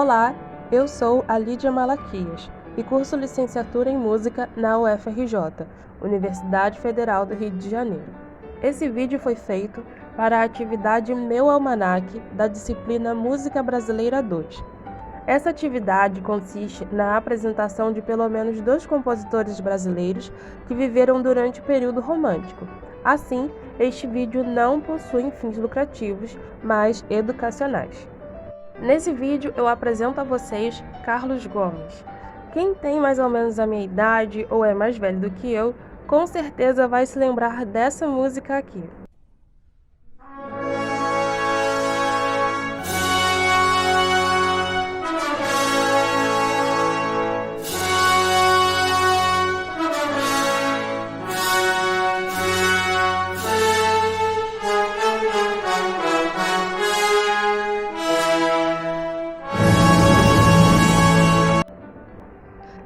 Olá, eu sou a Lídia Malaquias e curso licenciatura em Música na UFRJ, Universidade Federal do Rio de Janeiro. Esse vídeo foi feito para a atividade Meu Almanaque da disciplina Música Brasileira 2. Essa atividade consiste na apresentação de pelo menos 2 compositores brasileiros que viveram durante o período romântico. Assim, este vídeo não possui fins lucrativos, mas educacionais. Nesse vídeo eu apresento a vocês Carlos Gomes. Quem tem mais ou menos a minha idade ou é mais velho do que eu, com certeza vai se lembrar dessa música aqui.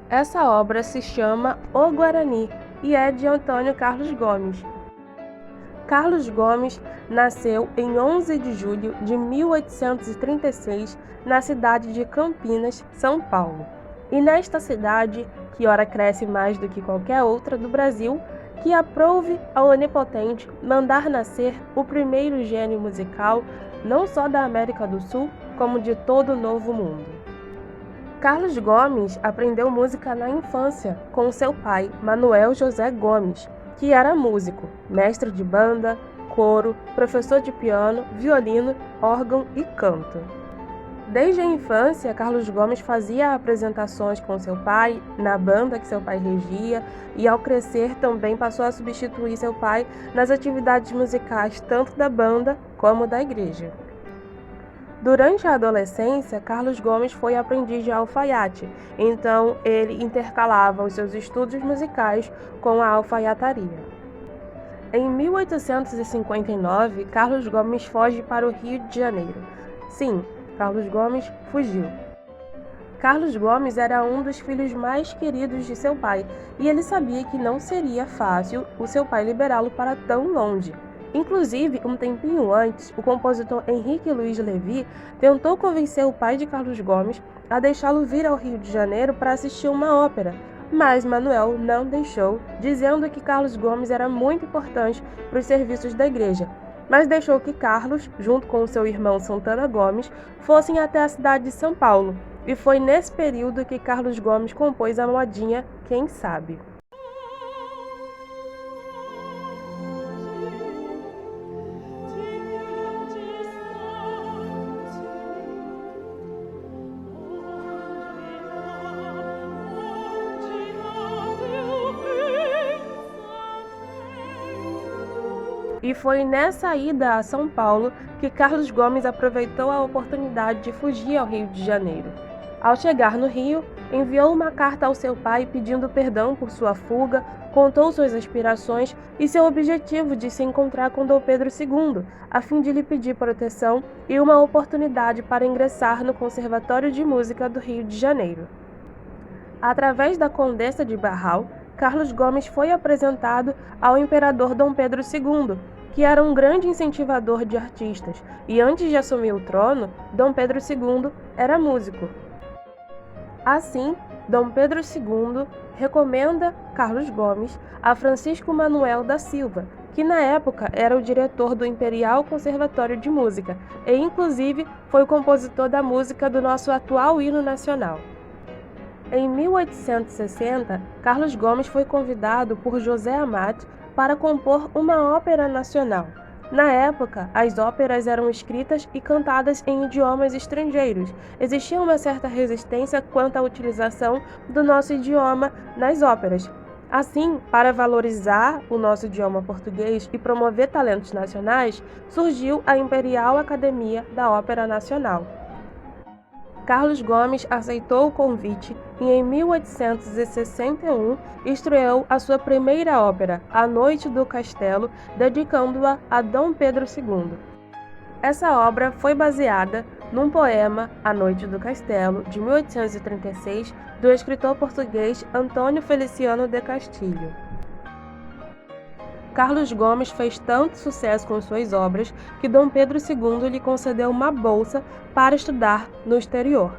Essa obra se chama O Guarani e é de Antônio Carlos Gomes. Carlos Gomes nasceu em 11 de julho de 1836 na cidade de Campinas, São Paulo. E nesta cidade, que ora cresce mais do que qualquer outra do Brasil, que aprouve ao Onipotente mandar nascer o primeiro gênio musical, não só da América do Sul, como de todo o Novo Mundo. Carlos Gomes aprendeu música na infância com seu pai, Manuel José Gomes, que era músico, mestre de banda, coro, professor de piano, violino, órgão e canto. Desde a infância, Carlos Gomes fazia apresentações com seu pai na banda que seu pai regia e, ao crescer, também passou a substituir seu pai nas atividades musicais tanto da banda como da igreja. Durante a adolescência, Carlos Gomes foi aprendiz de alfaiate, então ele intercalava os seus estudos musicais com a alfaiataria. Em 1859, Carlos Gomes foge para o Rio de Janeiro. Sim, Carlos Gomes fugiu. Carlos Gomes era um dos filhos mais queridos de seu pai, e ele sabia que não seria fácil o seu pai liberá-lo para tão longe. Inclusive, um tempinho antes, o compositor Henrique Luiz Levi tentou convencer o pai de Carlos Gomes a deixá-lo vir ao Rio de Janeiro para assistir uma ópera, mas Manuel não deixou, dizendo que Carlos Gomes era muito importante para os serviços da igreja, mas deixou que Carlos, junto com seu irmão Santana Gomes, fossem até a cidade de São Paulo, e foi nesse período que Carlos Gomes compôs a modinha Quem Sabe. E foi nessa ida a São Paulo que Carlos Gomes aproveitou a oportunidade de fugir ao Rio de Janeiro. Ao chegar no Rio, enviou uma carta ao seu pai pedindo perdão por sua fuga, contou suas aspirações e seu objetivo de se encontrar com Dom Pedro II, a fim de lhe pedir proteção e uma oportunidade para ingressar no Conservatório de Música do Rio de Janeiro. Através da Condessa de Barral, Carlos Gomes foi apresentado ao imperador Dom Pedro II, que era um grande incentivador de artistas, e antes de assumir o trono, Dom Pedro II era músico. Assim, Dom Pedro II recomenda Carlos Gomes a Francisco Manuel da Silva, que na época era o diretor do Imperial Conservatório de Música e, inclusive, foi o compositor da música do nosso atual hino nacional. Em 1860, Carlos Gomes foi convidado por José Amati para compor uma ópera nacional. Na época, as óperas eram escritas e cantadas em idiomas estrangeiros. Existia uma certa resistência quanto à utilização do nosso idioma nas óperas. Assim, para valorizar o nosso idioma português e promover talentos nacionais, surgiu a Imperial Academia da Ópera Nacional. Carlos Gomes aceitou o convite e, em 1861, estreou a sua primeira ópera, A Noite do Castelo, dedicando-a a Dom Pedro II. Essa obra foi baseada num poema, A Noite do Castelo, de 1836, do escritor português Antônio Feliciano de Castilho. Carlos Gomes fez tanto sucesso com suas obras que Dom Pedro II lhe concedeu uma bolsa para estudar no exterior.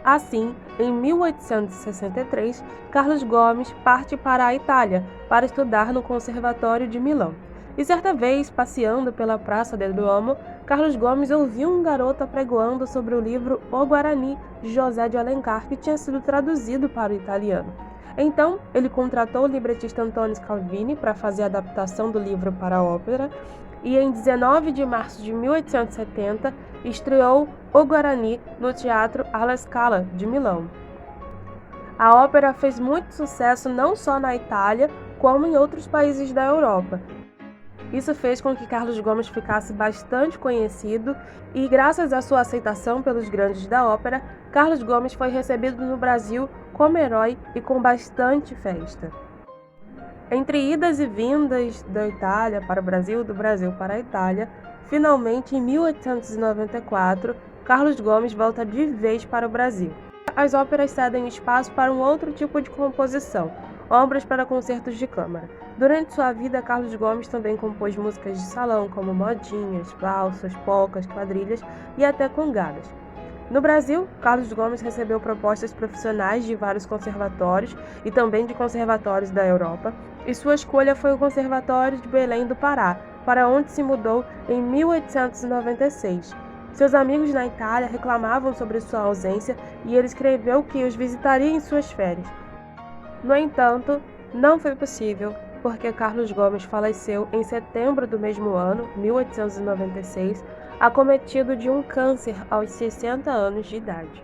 Assim, em 1863, Carlos Gomes parte para a Itália para estudar no Conservatório de Milão. E certa vez, passeando pela Praça del Duomo, Carlos Gomes ouviu um garoto apregoando sobre o livro O Guarani, de José de Alencar, que tinha sido traduzido para o italiano. Então, ele contratou o libretista Antonio Scalvini para fazer a adaptação do livro para a ópera, e em 19 de março de 1870 estreou O Guarani no Teatro alla Scala de Milão. A ópera fez muito sucesso não só na Itália, como em outros países da Europa. Isso fez com que Carlos Gomes ficasse bastante conhecido e, graças à sua aceitação pelos grandes da ópera, Carlos Gomes foi recebido no Brasil como herói e com bastante festa. Entre idas e vindas da Itália para o Brasil, do Brasil para a Itália, finalmente, em 1894, Carlos Gomes volta de vez para o Brasil. As óperas cedem espaço para um outro tipo de composição, obras para concertos de câmara. Durante sua vida, Carlos Gomes também compôs músicas de salão, como modinhas, valsas, polcas, quadrilhas e até congadas. No Brasil, Carlos Gomes recebeu propostas profissionais de vários conservatórios e também de conservatórios da Europa, e sua escolha foi o Conservatório de Belém do Pará, para onde se mudou em 1896. Seus amigos na Itália reclamavam sobre sua ausência e ele escreveu que os visitaria em suas férias. No entanto, não foi possível, porque Carlos Gomes faleceu em setembro do mesmo ano, 1896, acometido de um câncer aos 60 anos de idade.